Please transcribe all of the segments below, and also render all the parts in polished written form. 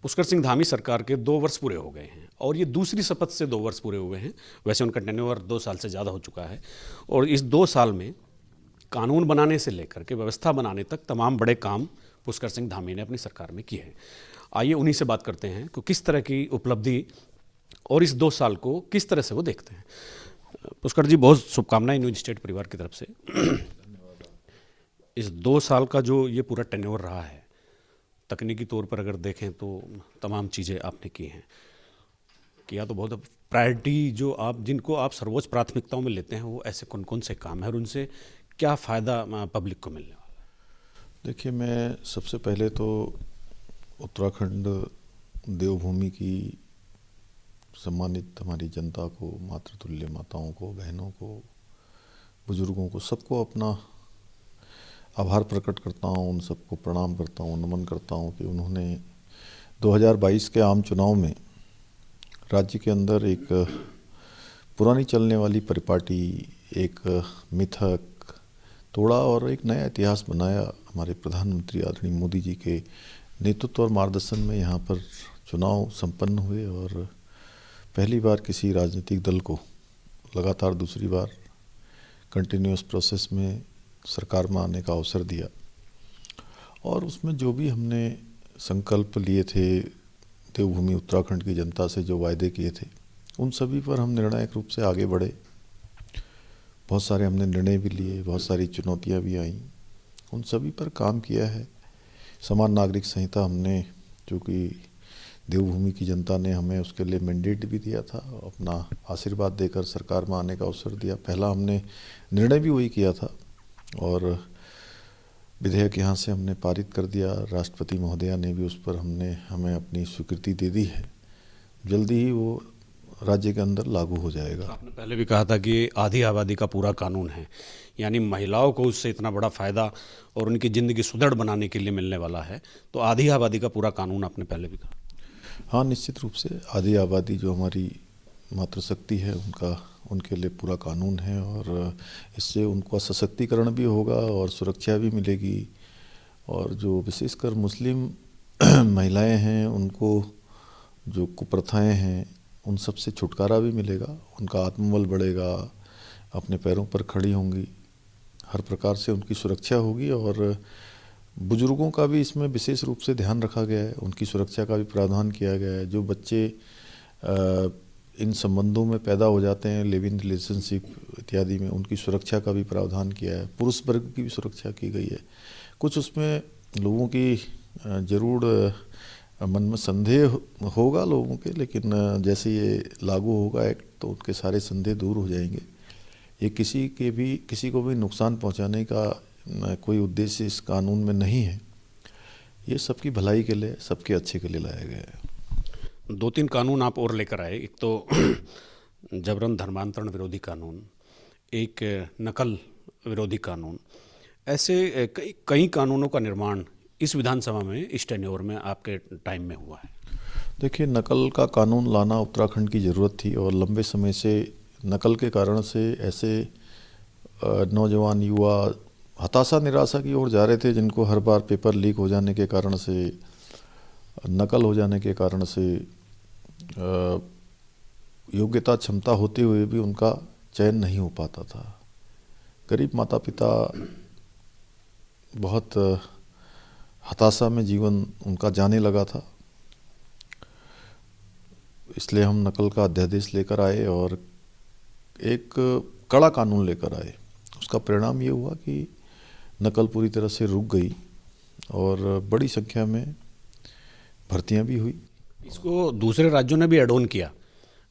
पुष्कर सिंह धामी सरकार के 2 वर्ष पूरे हो गए हैं और ये दूसरी शपथ से 2 वर्ष पूरे हुए हैं। वैसे उनका टेन्योर 2 साल से ज़्यादा हो चुका है और इस 2 साल में कानून बनाने से लेकर के व्यवस्था बनाने तक तमाम बड़े काम पुष्कर सिंह धामी ने अपनी सरकार में किए हैं। आइए उन्हीं से बात करते हैं कि किस तरह की उपलब्धि और इस 2 साल को किस तरह से वो देखते हैं। पुष्कर जी, बहुत शुभकामनाएं न्यूज स्टेट परिवार की तरफ से। इस 2 साल का जो ये पूरा टेन्योर रहा है, तकनीकी तौर पर अगर देखें तो तमाम चीज़ें आपने की हैं, किया तो बहुत। प्रायोरिटी जो आप जिनको आप सर्वोच्च प्राथमिकताओं में लेते हैं वो ऐसे कौन कौन से काम हैं और उनसे क्या फ़ायदा पब्लिक को मिलने वाला है? देखिए, मैं सबसे पहले तो उत्तराखंड देवभूमि की सम्मानित हमारी जनता को, मातृतुल्य माताओं को, बहनों को, बुजुर्गों को, सबको अपना आभार प्रकट करता हूँ। उन सबको प्रणाम करता हूँ, नमन करता हूँ कि उन्होंने 2022 के आम चुनाव में राज्य के अंदर एक पुरानी चलने वाली परिपाटी, एक मिथक तोड़ा और एक नया इतिहास बनाया। हमारे प्रधानमंत्री आदरणीय मोदी जी के नेतृत्व और मार्गदर्शन में यहाँ पर चुनाव संपन्न हुए और पहली बार किसी राजनीतिक दल को लगातार दूसरी बार कंटिन्यूस प्रोसेस में सरकार में आने का अवसर दिया। और उसमें जो भी हमने संकल्प लिए थे, देवभूमि उत्तराखंड की जनता से जो वायदे किए थे, उन सभी पर हम निर्णायक रूप से आगे बढ़े। बहुत सारे हमने निर्णय भी लिए, बहुत सारी चुनौतियां भी आईं, उन सभी पर काम किया है। समान नागरिक संहिता हमने, जो कि देवभूमि की जनता ने हमें उसके लिए मैंडेट भी दिया था, अपना आशीर्वाद देकर सरकार में आने का अवसर दिया। पहला हमने निर्णय भी वही किया था और विधेयक यहाँ से हमने पारित कर दिया। राष्ट्रपति महोदया ने भी उस पर हमें अपनी स्वीकृति दे दी है। जल्दी ही वो राज्य के अंदर लागू हो जाएगा। आपने पहले भी कहा था कि आधी आबादी का पूरा कानून है, यानी महिलाओं को उससे इतना बड़ा फ़ायदा और उनकी ज़िंदगी सुदृढ़ बनाने के लिए मिलने वाला है, तो आधी आबादी का पूरा कानून आपने पहले भी कहा। हाँ, निश्चित रूप से आधी आबादी जो हमारी मातृशक्ति है, उनके लिए पूरा कानून है और इससे उनका सशक्तिकरण भी होगा और सुरक्षा भी मिलेगी। और जो विशेषकर मुस्लिम महिलाएं हैं, उनको जो कुप्रथाएं हैं, उन सब से छुटकारा भी मिलेगा, उनका आत्मबल बढ़ेगा, अपने पैरों पर खड़ी होंगी, हर प्रकार से उनकी सुरक्षा होगी। और बुजुर्गों का भी इसमें विशेष रूप से ध्यान रखा गया है, उनकी सुरक्षा का भी प्रावधान किया गया है। जो बच्चे इन संबंधों में पैदा हो जाते हैं, लिव इन रिलेशनशिप इत्यादि में, उनकी सुरक्षा का भी प्रावधान किया है। पुरुष वर्ग की भी सुरक्षा की गई है। कुछ उसमें लोगों की जरूर मन में संदेह होगा लोगों के, लेकिन जैसे ये लागू होगा एक्ट, तो उनके सारे संदेह दूर हो जाएंगे। ये किसी को भी नुकसान पहुंचाने का कोई उद्देश्य इस कानून में नहीं है। ये सबकी भलाई के लिए, सबके अच्छे के लिए लाया गया है। 2-3 कानून आप और लेकर आए। एक तो जबरन धर्मांतरण विरोधी कानून, एक नकल विरोधी कानून। ऐसे कई कानूनों का निर्माण इस विधानसभा में, इस टेन्योर में आपके टाइम में हुआ है। देखिए, नकल का कानून लाना उत्तराखंड की ज़रूरत थी और लंबे समय से नकल के कारण से ऐसे नौजवान युवा हताशा निराशा की ओर जा रहे थे, जिनको हर बार पेपर लीक हो जाने के कारण से, नकल हो जाने के कारण से योग्यता क्षमता होते हुए भी उनका चयन नहीं हो पाता था। गरीब माता पिता बहुत हताशा में जीवन उनका जाने लगा था। इसलिए हम नकल का अध्यादेश लेकर आए और एक कड़ा कानून लेकर आए। उसका परिणाम ये हुआ कि नकल पूरी तरह से रुक गई और बड़ी संख्या में भर्तियां भी हुई। इसको दूसरे राज्यों ने भी एड ऑन किया।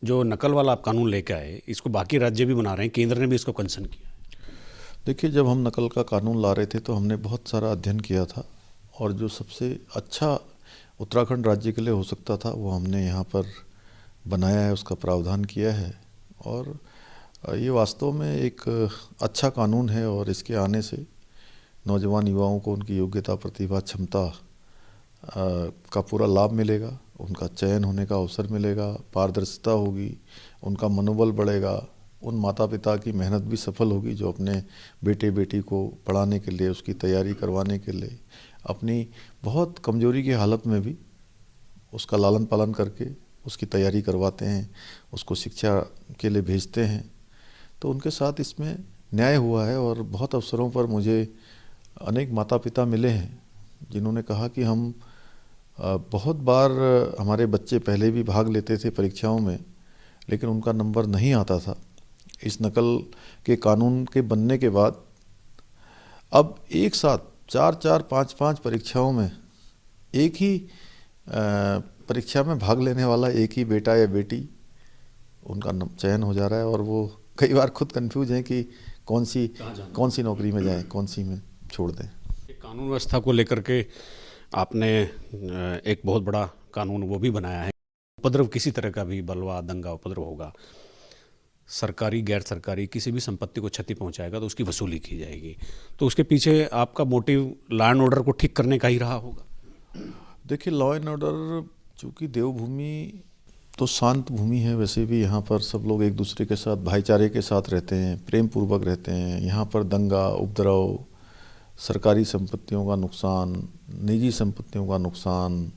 जो नकल वाला आप कानून लेके आए, इसको बाकी राज्य भी बना रहे हैं, केंद्र ने भी इसको कंसर्न किया। देखिए, जब हम नकल का कानून ला रहे थे तो हमने बहुत सारा अध्ययन किया था और जो सबसे अच्छा उत्तराखंड राज्य के लिए हो सकता था वो हमने यहाँ पर बनाया है, उसका प्रावधान किया है। और ये वास्तव में एक अच्छा कानून है और इसके आने से नौजवान युवाओं को उनकी योग्यता, प्रतिभा, क्षमता का पूरा लाभ मिलेगा, उनका चयन होने का अवसर मिलेगा, पारदर्शिता होगी, उनका मनोबल बढ़ेगा, उन माता पिता की मेहनत भी सफल होगी जो अपने बेटे बेटी को पढ़ाने के लिए, उसकी तैयारी करवाने के लिए अपनी बहुत कमजोरी की हालत में भी उसका लालन पालन करके उसकी तैयारी करवाते हैं, उसको शिक्षा के लिए भेजते हैं। तो उनके साथ इसमें न्याय हुआ है और बहुत अवसरों पर मुझे अनेक माता पिता मिले हैं जिन्होंने कहा कि हम बहुत बार हमारे बच्चे पहले भी भाग लेते थे परीक्षाओं में, लेकिन उनका नंबर नहीं आता था। इस नकल के कानून के बनने के बाद अब एक साथ 4-4, 5-5 परीक्षाओं में एक ही परीक्षा में भाग लेने वाला एक ही बेटा या बेटी उनका चयन हो जा रहा है और वो कई बार खुद कंफ्यूज हैं कि कौन सी नौकरी में जाएं, कौन सी में छोड़ दें। कानून व्यवस्था को लेकर के आपने एक बहुत बड़ा कानून वो भी बनाया है, उपद्रव किसी तरह का भी बलवा दंगा उपद्रव होगा, सरकारी गैर सरकारी किसी भी संपत्ति को क्षति पहुंचाएगा तो उसकी वसूली की जाएगी। तो उसके पीछे आपका मोटिव लॉ एंड ऑर्डर को ठीक करने का ही रहा होगा। देखिए, लॉ एंड ऑर्डर, चूँकि देवभूमि तो शांत भूमि है, वैसे भी यहाँ पर सब लोग एक दूसरे के साथ भाईचारे के साथ रहते हैं, प्रेम पूर्वक रहते हैं। यहाँ पर दंगा उपद्रव, सरकारी संपत्तियों का नुकसान, निजी संपत्तियों का नुकसान,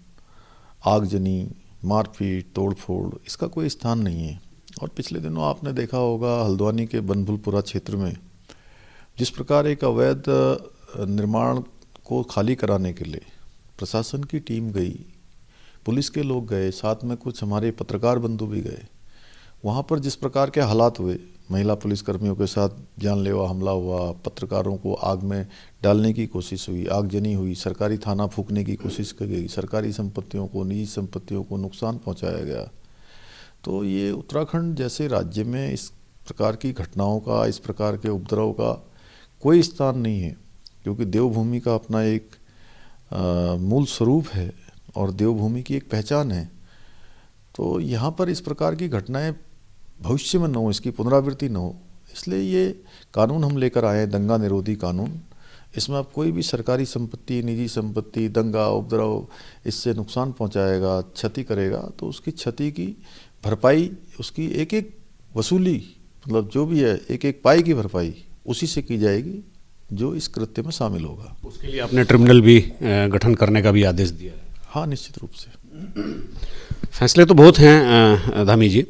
आगजनी, मारपीट, तोड़फोड़, इसका कोई स्थान नहीं है। और पिछले दिनों आपने देखा होगा हल्द्वानी के बनभूलपुरा क्षेत्र में जिस प्रकार एक अवैध निर्माण को खाली कराने के लिए प्रशासन की टीम गई, पुलिस के लोग गए, साथ में कुछ हमारे पत्रकार बंधु भी गए। वहाँ पर जिस प्रकार के हालात हुए, महिला पुलिसकर्मियों के साथ जानलेवा हमला हुआ, पत्रकारों को आग में डालने की कोशिश हुई, आगजनी हुई, सरकारी थाना फूंकने की कोशिश की गई, सरकारी संपत्तियों को, निजी संपत्तियों को नुकसान पहुंचाया गया। तो ये उत्तराखंड जैसे राज्य में इस प्रकार की घटनाओं का, इस प्रकार के उपद्रव का कोई स्थान नहीं है, क्योंकि देवभूमि का अपना एक मूल स्वरूप है और देवभूमि की एक पहचान है। तो यहाँ पर इस प्रकार की घटनाएं भविष्य में न हो, इसकी पुनरावृत्ति न हो, इसलिए ये कानून हम लेकर आए हैं, दंगा निरोधी कानून। इसमें अब कोई भी सरकारी संपत्ति, निजी संपत्ति, दंगा उपद्रव इससे नुकसान पहुंचाएगा, क्षति करेगा, तो उसकी क्षति की भरपाई, उसकी एक एक वसूली, मतलब जो भी है एक एक पाई की भरपाई उसी से की जाएगी जो इस कृत्य में शामिल होगा। उसके लिए आपने ट्रिब्यूनल भी गठन करने का भी आदेश दिया है। हाँ, निश्चित रूप से। फैसले तो बहुत हैं धामी जी।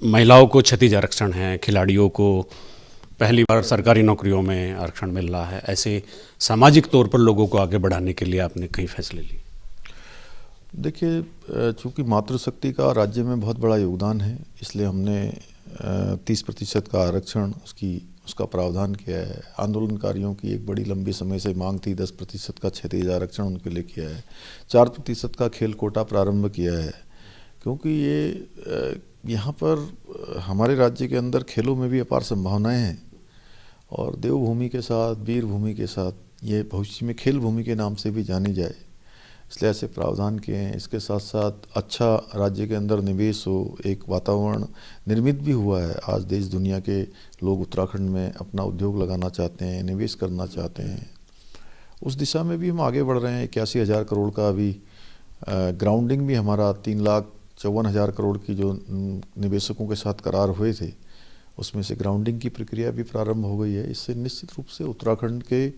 महिलाओं को क्षतिज आरक्षण है, खिलाड़ियों को पहली बार सरकारी नौकरियों में आरक्षण मिल रहा है, ऐसे सामाजिक तौर पर लोगों को आगे बढ़ाने के लिए आपने कई फैसले लिए। देखिए, चूँकि मातृशक्ति का राज्य में बहुत बड़ा योगदान है, इसलिए हमने 30% का आरक्षण उसका प्रावधान किया है। आंदोलनकारियों की एक बड़ी लंबी समय से मांग थी, 10% का क्षतिज आरक्षण उनके लिए किया है। 4% का खेल कोटा प्रारंभ किया है, क्योंकि ये यहाँ पर हमारे राज्य के अंदर खेलों में भी अपार संभावनाएं हैं और देवभूमि के साथ, वीर भूमि के साथ ये भविष्य में खेल भूमि के नाम से भी जानी जाए, इसलिए ऐसे प्रावधान किए हैं। इसके साथ साथ अच्छा राज्य के अंदर निवेश हो, एक वातावरण निर्मित भी हुआ है। आज देश दुनिया के लोग उत्तराखंड में अपना उद्योग लगाना चाहते हैं, निवेश करना चाहते हैं। उस दिशा में भी हम आगे बढ़ रहे हैं। 81,000 करोड़ का अभी ग्राउंडिंग भी हमारा 3,54,000 करोड़ की जो निवेशकों के साथ करार हुए थे, उसमें से ग्राउंडिंग की प्रक्रिया भी प्रारंभ हो गई है। इससे निश्चित रूप से उत्तराखंड के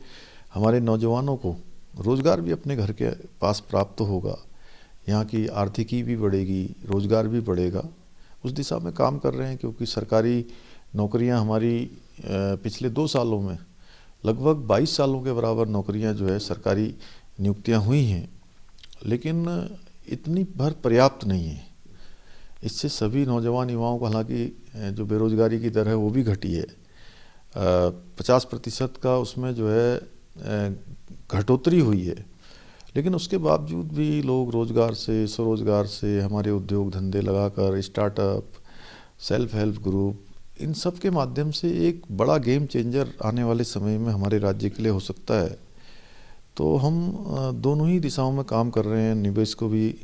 हमारे नौजवानों को रोज़गार भी अपने घर के पास प्राप्त होगा, यहाँ की आर्थिकी भी बढ़ेगी, रोज़गार भी बढ़ेगा। उस दिशा में काम कर रहे हैं, क्योंकि सरकारी नौकरियां हमारी पिछले 2 सालों में लगभग 22 सालों के बराबर नौकरियां जो है सरकारी नियुक्तियां हुई हैं, लेकिन इतनी भर पर्याप्त नहीं है। इससे सभी नौजवान युवाओं को, हालांकि जो बेरोज़गारी की दर है वो भी घटी है, 50% का उसमें जो है घटोतरी हुई है, लेकिन उसके बावजूद भी लोग रोज़गार से, स्वरोज़गार से, हमारे उद्योग धंधे लगाकर, स्टार्टअप, सेल्फ हेल्प ग्रुप, इन सब के माध्यम से एक बड़ा गेम चेंजर आने वाले समय में हमारे राज्य के लिए हो सकता है। तो हम दोनों ही दिशाओं में काम कर रहे हैं, निवेश को भी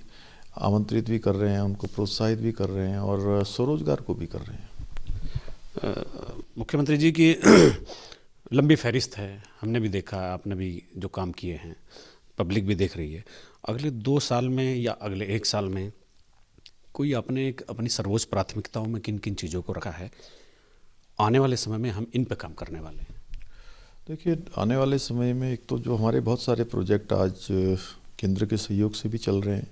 आमंत्रित भी कर रहे हैं, उनको प्रोत्साहित भी कर रहे हैं और स्वरोज़गार को भी कर रहे हैं। मुख्यमंत्री जी की लंबी फहरिस्त है, हमने भी देखा, आपने भी जो काम किए हैं, पब्लिक भी देख रही है। अगले 2 साल में या अगले 1 साल में कोई आपने एक अपनी सर्वोच्च प्राथमिकताओं में किन किन चीज़ों को रखा है, आने वाले समय में हम इन पे काम करने वाले हैं? देखिए, आने वाले समय में एक तो जो हमारे बहुत सारे प्रोजेक्ट आज केंद्र के सहयोग से भी चल रहे हैं,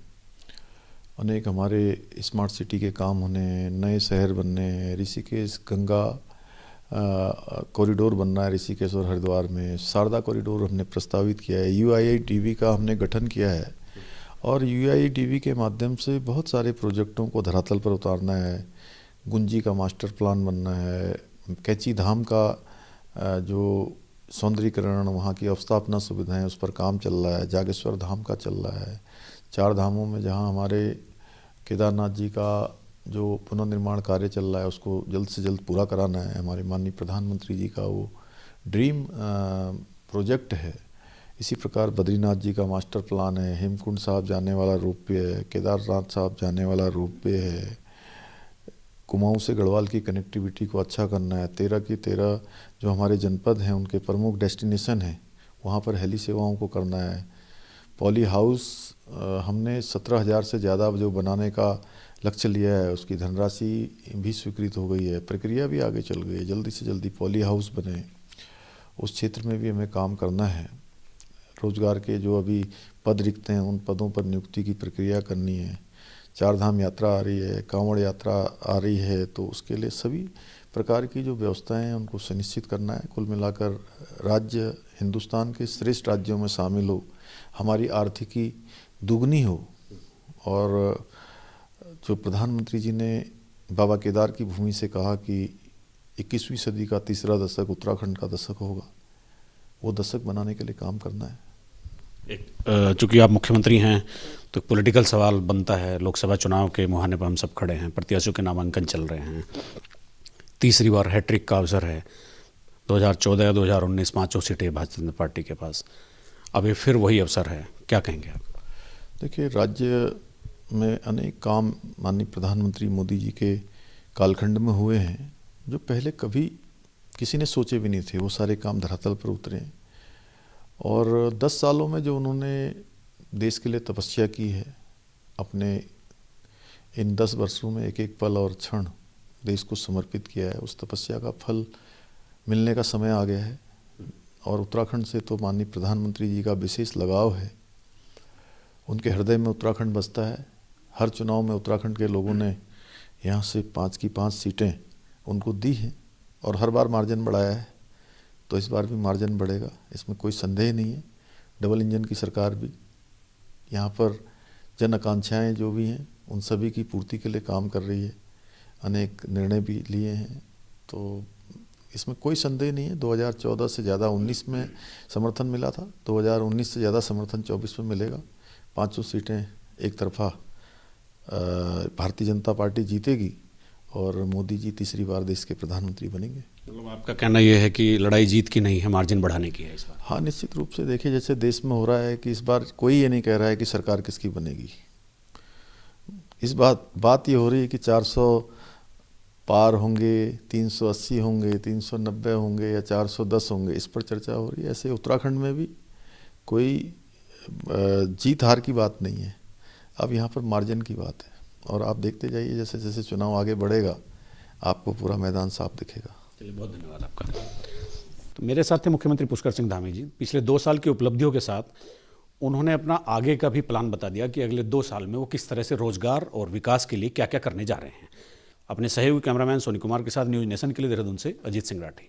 अनेक हमारे स्मार्ट सिटी के काम होने, नए शहर बनने हैं, ऋषिकेश गंगा कॉरिडोर बनना है ऋषिकेश और हरिद्वार में, शारदा कॉरिडोर हमने प्रस्तावित किया है, UIIDB का हमने गठन किया है और UIIDB के माध्यम से बहुत सारे प्रोजेक्टों को धरातल पर उतारना है। गुंजी का मास्टर प्लान बनना है, कैची धाम का जो सौंदर्यीकरण, वहाँ की अवस्थापना सुविधाएं, उस पर काम चल रहा है। जागेश्वर धाम का चल रहा है। 4 धामों में जहाँ हमारे केदारनाथ जी का जो पुनर्निर्माण कार्य चल रहा है उसको जल्द से जल्द पूरा कराना है। हमारे माननीय प्रधानमंत्री जी का वो ड्रीम प्रोजेक्ट है। इसी प्रकार बद्रीनाथ जी का मास्टर प्लान है, हेमकुंड साहब जाने वाला रोपवे है, केदारनाथ साहब जाने वाला रोपवे है, कुमाऊं से गढ़वाल की कनेक्टिविटी को अच्छा करना है। 13 की 13 जो हमारे जनपद हैं उनके प्रमुख डेस्टिनेशन हैं वहाँ पर हेली सेवाओं को करना है। पॉली हाउस हमने 17,000 से ज़्यादा जो बनाने का लक्ष्य लिया है, उसकी धनराशि भी स्वीकृत हो गई है, प्रक्रिया भी आगे चल गई है। जल्दी से जल्दी पॉली हाउस बने, उस क्षेत्र में भी हमें काम करना है। रोजगार के जो अभी पद रिक्त हैं उन पदों पर नियुक्ति की प्रक्रिया करनी है। 4 धाम यात्रा आ रही है, कांवड़ यात्रा आ रही है, तो उसके लिए सभी प्रकार की जो व्यवस्थाएं हैं उनको सुनिश्चित करना है। कुल मिलाकर राज्य हिंदुस्तान के श्रेष्ठ राज्यों में शामिल हो, हमारी आर्थिकी दुगनी हो और जो प्रधानमंत्री जी ने बाबा केदार की भूमि से कहा कि 21वीं सदी का तीसरा दशक उत्तराखंड का दशक होगा, वो दशक बनाने के लिए काम करना है। चूँकि आप मुख्यमंत्री हैं तो पॉलिटिकल सवाल बनता है। लोकसभा चुनाव के मुहाने पर हम सब खड़े हैं, प्रत्याशियों के नामांकन चल रहे हैं, तीसरी बार हैट्रिक का अवसर है। 2014 या 2019 5 सीटें भारतीय जनता पार्टी के पास, अब ये फिर वही अवसर है, क्या कहेंगे आप? देखिए, राज्य में अनेक काम माननीय प्रधानमंत्री मोदी जी के कालखंड में हुए हैं जो पहले कभी किसी ने सोचे भी नहीं थे। वो सारे काम धरातल पर उतरे और 10 सालों में जो उन्होंने देश के लिए तपस्या की है, अपने इन 10 वर्षों में एक एक पल और क्षण देश को समर्पित किया है, उस तपस्या का फल मिलने का समय आ गया है। और उत्तराखंड से तो माननीय प्रधानमंत्री जी का विशेष लगाव है, उनके हृदय में उत्तराखंड बसता है। हर चुनाव में उत्तराखंड के लोगों ने यहाँ से 5 की 5 सीटें उनको दी हैं और हर बार मार्जिन बढ़ाया है, तो इस बार भी मार्जिन बढ़ेगा, इसमें कोई संदेह नहीं है। डबल इंजन की सरकार भी यहाँ पर जन आकांक्षाएँ जो भी हैं उन सभी की पूर्ति के लिए काम कर रही है, अनेक निर्णय भी लिए हैं, तो इसमें कोई संदेह नहीं है। 2014 से ज़्यादा 19 में समर्थन मिला था, 2019 से ज़्यादा समर्थन 24 में मिलेगा। 5 सीटें एक तरफा भारतीय जनता पार्टी जीतेगी और मोदी जी तीसरी बार देश के प्रधानमंत्री बनेंगे। मतलब आपका कहना यह है कि लड़ाई जीत की नहीं है, मार्जिन बढ़ाने की है इस बार? हाँ, निश्चित रूप से। देखिए, जैसे देश में हो रहा है कि इस बार कोई ये नहीं कह रहा है कि सरकार किसकी बनेगी। इस बात ये हो रही है कि 400 पार होंगे, 380 होंगे, 390 होंगे या 410 होंगे, इस पर चर्चा हो रही है। ऐसे उत्तराखंड में भी कोई जीत हार की बात नहीं है, अब यहाँ पर मार्जिन की बात है। और आप देखते जाइए, जैसे जैसे चुनाव आगे बढ़ेगा आपको पूरा मैदान साफ दिखेगा। चलिए, बहुत धन्यवाद आपका। तो मेरे साथ थे मुख्यमंत्री पुष्कर सिंह धामी जी। पिछले 2 साल की उपलब्धियों के साथ उन्होंने अपना आगे का भी प्लान बता दिया कि अगले 2 साल में वो किस तरह से रोजगार और विकास के लिए क्या क्या करने जा रहे हैं। अपने सहयोगी कैमरामैन सोनी कुमार के साथ न्यूज़ नेशन के लिए देहरादून से अजीत सिंह राठी।